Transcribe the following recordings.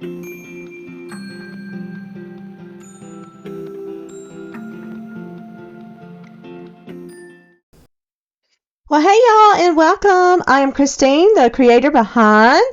Well, hey y'all, and welcome. I am Christine, the creator behind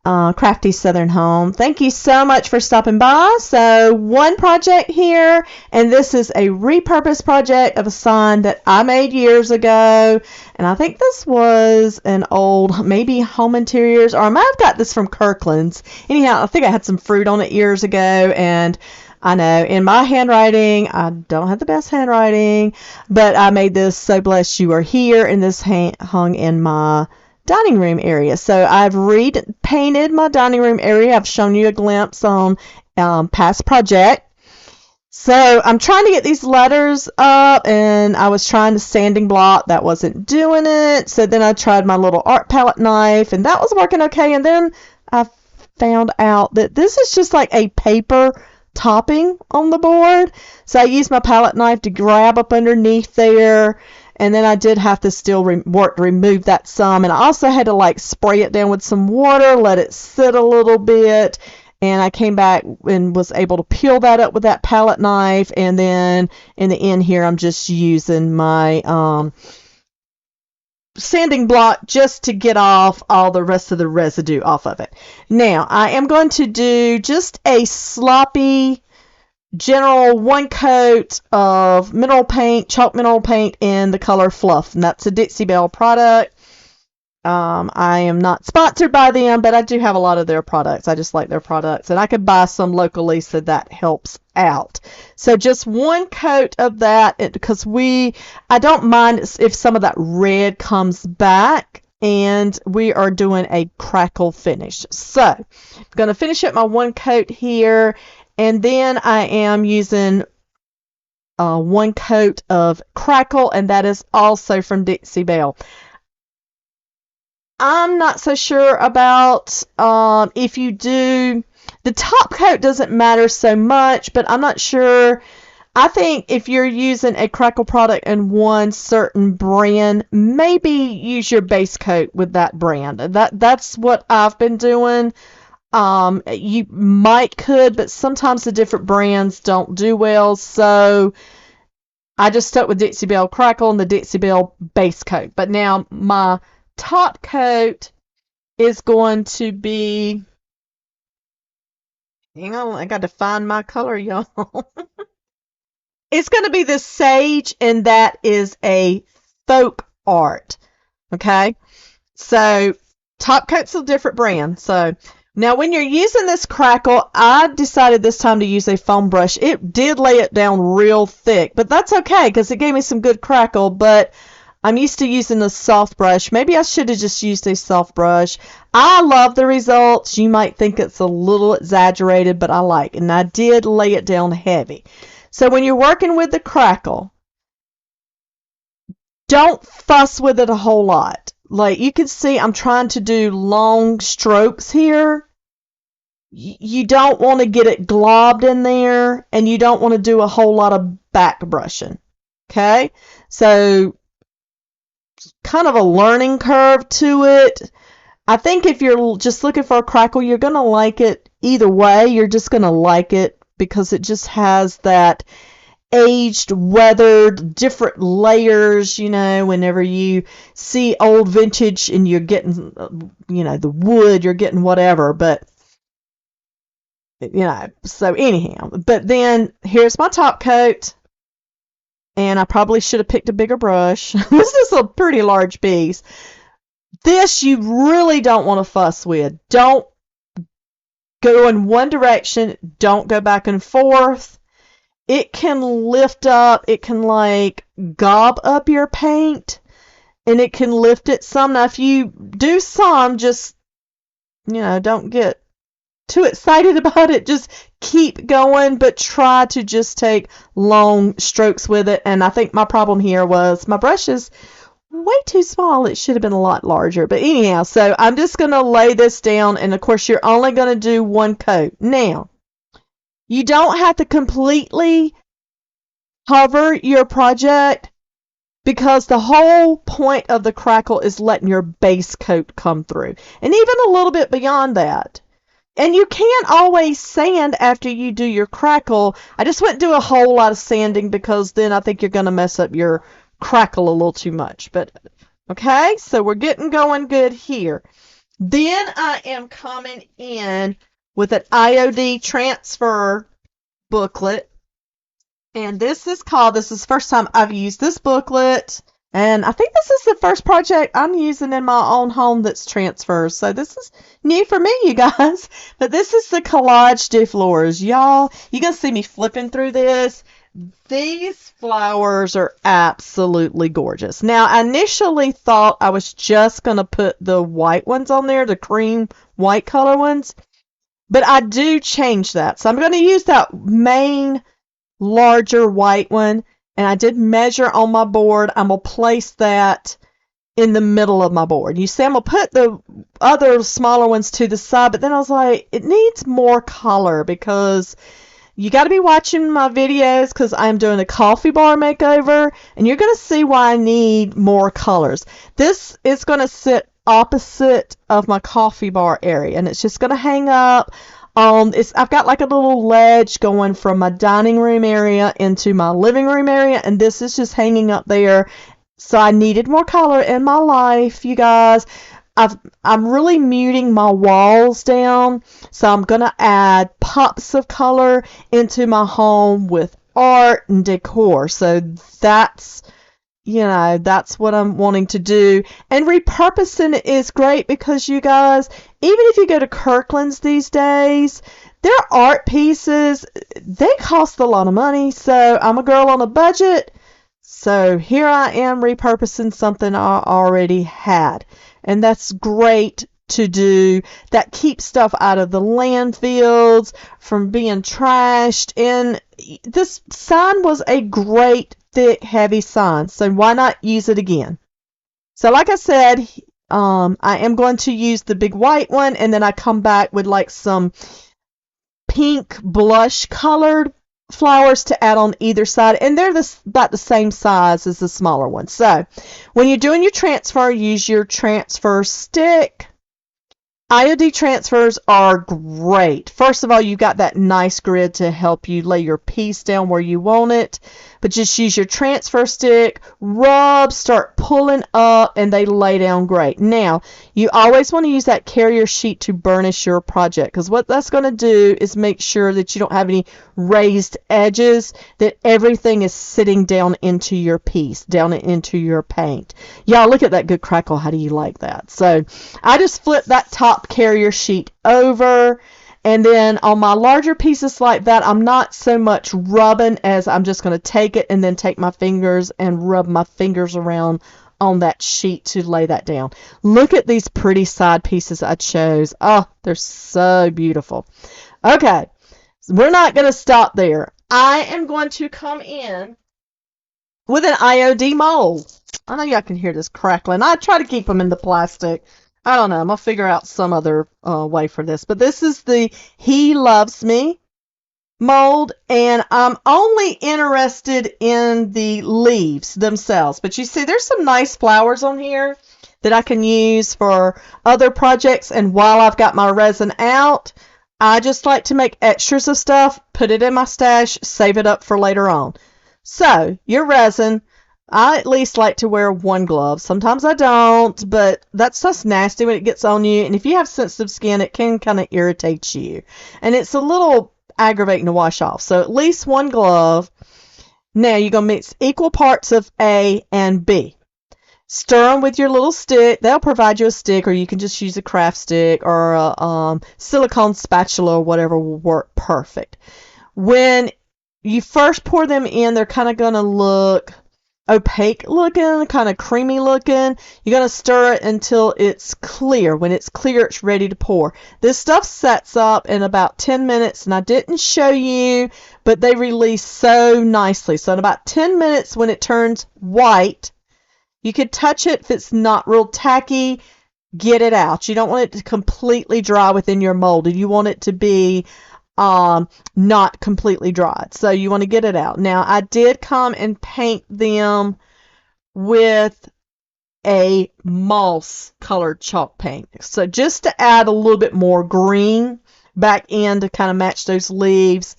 Crafty Southern Home. Thank you so much for stopping by. So, one project here, and this is a repurposed project of a sign that I made years ago. And I think this was an old, maybe home interiors, or I might have got this from Kirkland's. Anyhow, I think I had some fruit on it years ago, and I know in my handwriting, I don't have the best handwriting, but I made this so blessed you are here, and this hung in my dining room area. So I've repainted my dining room area. I've shown you a glimpse on past project. So I'm trying to get these letters up, and I was trying to sanding block. That wasn't doing it. So then I tried my little art palette knife, and that was working okay. And then I found out that this is just like a paper topping on the board. So I used my palette knife to grab up underneath there, and then I did have to still work to remove that some, and I also had to like spray it down with some water, let it sit a little bit, and I came back and was able to peel that up with that palette knife. And then in the end here, I'm just using my sanding block just to get off all the rest of the residue off of it. Now I am going to do just a sloppy general one coat of mineral paint, chalk mineral paint in the color Fluff, and that's a Dixie Belle product. I am not sponsored by them, but I do have a lot of their products. I just like their products, and I could buy some locally, so that helps out. So just one coat of that, because I don't mind if some of that red comes back, and we are doing a crackle finish. So I'm going to finish up my one coat here, and then I am using one coat of crackle, and that is also from Dixie Belle. I'm not so sure about if you do, the top coat doesn't matter so much, but I'm not sure. I think if you're using a crackle product in one certain brand, maybe use your base coat with that brand. That's what I've been doing. You could, but sometimes the different brands don't do well, so I just stuck with Dixie Belle Crackle and the Dixie Belle base coat. But now my top coat is going to be, hang on, I got to find my color, y'all. It's going to be this sage, and that is a folk art. Okay, so top coat's a different brand. So now when you're using this crackle, I decided this time to use a foam brush. It did lay it down real thick, but that's okay because it gave me some good crackle. But I'm used to using a soft brush. Maybe I should have just used a soft brush. I love the results. You might think it's a little exaggerated, but I like it. And I did lay it down heavy. So when you're working with the crackle, don't fuss with it a whole lot. Like you can see, I'm trying to do long strokes here. You don't want to get it globbed in there, and you don't want to do a whole lot of back brushing. Okay? So kind of a learning curve to it. I think if you're just looking for a crackle, you're going to like it either way. You're just going to like it because it just has that aged, weathered, different layers, whenever you see old vintage and you're getting, the wood, you're getting whatever, but, so anyhow, but then here's my top coat. And I probably should have picked a bigger brush. This is a pretty large piece. This you really don't want to fuss with. Don't go in one direction. Don't go back and forth. It can lift up. It can like gob up your paint. And it can lift it some. Now if you do some, just, don't get too excited about it. Just keep going, but try to just take long strokes with it. And I think my problem here was my brush is way too small. It should have been a lot larger. But anyhow, so I'm just going to lay this down, and of course you're only going to do one coat. Now, you don't have to completely cover your project because the whole point of the crackle is letting your base coat come through. And even a little bit beyond that. And you can't always sand after you do your crackle. I just wouldn't do a whole lot of sanding because then I think you're going to mess up your crackle a little too much. But okay, so we're getting going good here. Then I am coming in with an IOD transfer booklet. And this is the first time I've used this booklet. And I think this is the first project I'm using in my own home that's transfers. So this is new for me, you guys. But this is the Collage de Fleurs. Y'all, you're going to see me flipping through this. These flowers are absolutely gorgeous. Now, I initially thought I was just going to put the white ones on there, the cream white color ones. But I do change that. So I'm going to use that main larger white one, and I did measure on my board. I'm going to place that in the middle of my board. You see, I'm going to put the other smaller ones to the side, but then I was like, it needs more color because you got to be watching my videos because I'm doing a coffee bar makeover, and you're going to see why I need more colors. This is going to sit opposite of my coffee bar area, and it's just going to hang up. I've got like a little ledge going from my dining room area into my living room area, and this is just hanging up there. So I needed more color in my life, you guys. I'm really muting my walls down, so I'm gonna add pops of color into my home with art and decor. So that's what I'm wanting to do. And repurposing is great because, you guys, even if you go to Kirkland's these days, their art pieces, they cost a lot of money. So I'm a girl on a budget. So here I am repurposing something I already had. And that's great to do. That keeps stuff out of the landfills, from being trashed. And this sign was a great thick, heavy sign, so why not use it again? So like I said, I am going to use the big white one, and then I come back with like some pink blush colored flowers to add on either side, and they're about the same size as the smaller one. So when you're doing your transfer, use your transfer stick. IOD transfers are great. First of all, you got that nice grid to help you lay your piece down where you want it. But just use your transfer stick, rub, start pulling up, and they lay down great. Now, you always want to use that carrier sheet to burnish your project, because what that's going to do is make sure that you don't have any raised edges, that everything is sitting down into your piece, down into your paint. Y'all, look at that good crackle. How do you like that? So I just flip that top carrier sheet over. And then on my larger pieces like that, I'm not so much rubbing as I'm just going to take it and then take my fingers and rub my fingers around on that sheet to lay that down. Look at these pretty side pieces I chose. Oh, they're so beautiful. Okay, we're not going to stop there. I am going to come in with an IOD mold. I know y'all can hear this crackling. I try to keep them in the plastic. I don't know. I'm going to figure out some other way for this. But this is the He Loves Me mold. And I'm only interested in the leaves themselves. But you see, there's some nice flowers on here that I can use for other projects. And while I've got my resin out, I just like to make extras of stuff, put it in my stash, save it up for later on. So, your resin. I at least like to wear one glove. Sometimes I don't, but that's just nasty when it gets on you. And if you have sensitive skin, it can kind of irritate you. And it's a little aggravating to wash off. So at least one glove. Now you're going to mix equal parts of A and B. Stir them with your little stick. They'll provide you a stick, or you can just use a craft stick or a silicone spatula or whatever will work perfect. When you first pour them in, they're kind of going to look opaque looking, kind of creamy looking. You're going to stir it until it's clear. When it's clear, it's ready to pour. This stuff sets up in about 10 minutes, and I didn't show you, but they release so nicely. So in about 10 minutes, when it turns white, you could touch it. If it's not real tacky, get it out. You don't want it to completely dry within your mold, and you want it to be not completely dried. So you want to get it out. Now, I did come and paint them with a moss colored chalk paint. So just to add a little bit more green back in to kind of match those leaves.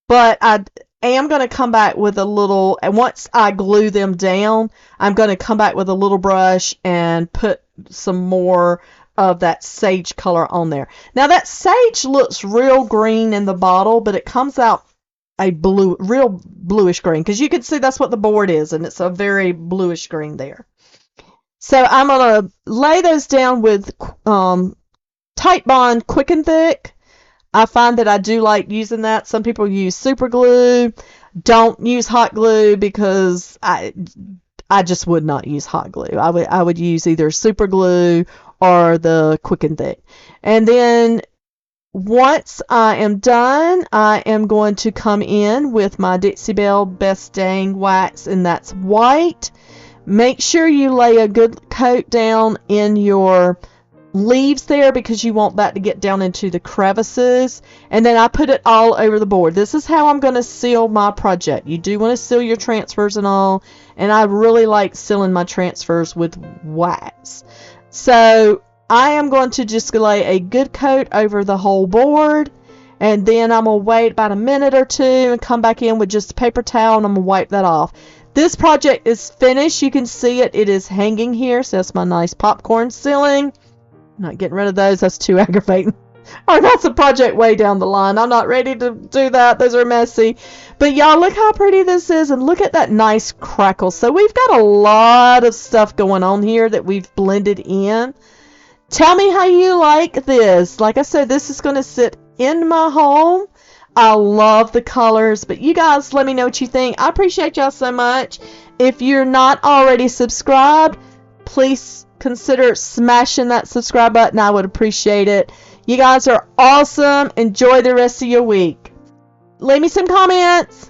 But I am going to come back with a little, and once I glue them down, I'm going to come back with a little brush and put some more of that sage color on there. Now that sage looks real green in the bottle, but it comes out a real bluish green, because you can see that's what the board is, and it's a very bluish green there. So I'm going to lay those down with Tight Bond Quick and Thick. I find that I do like using that. Some people use super glue. Don't use hot glue, because I just would not use hot glue. I would use either super glue or the Quick and Thick. And then once I am done, I am going to come in with my Dixie Belle Best Dang wax, and that's white. Make sure you lay a good coat down in your leaves there, because you want that to get down into the crevices. And then I put it all over the board. This is how I'm going to seal my project. You do want to seal your transfers and all, and I really like sealing my transfers with wax. So I am going to just lay a good coat over the whole board, and then I'm going to wait about a minute or two and come back in with just a paper towel, and I'm going to wipe that off. This project is finished. You can see it. It is hanging here. So that's my nice popcorn ceiling. I'm not getting rid of those. That's too aggravating. Or that's a project way down the line. I'm not ready to do that. Those are messy. But y'all, look how pretty this is. And look at that nice crackle. So we've got a lot of stuff going on here that we've blended in. Tell me how you like this. Like I said, this is going to sit in my home. I love the colors, but you guys let me know what you think. I appreciate y'all so much. If you're not already subscribed, please consider smashing that subscribe button. I would appreciate it. You guys are awesome. Enjoy the rest of your week. Leave me some comments.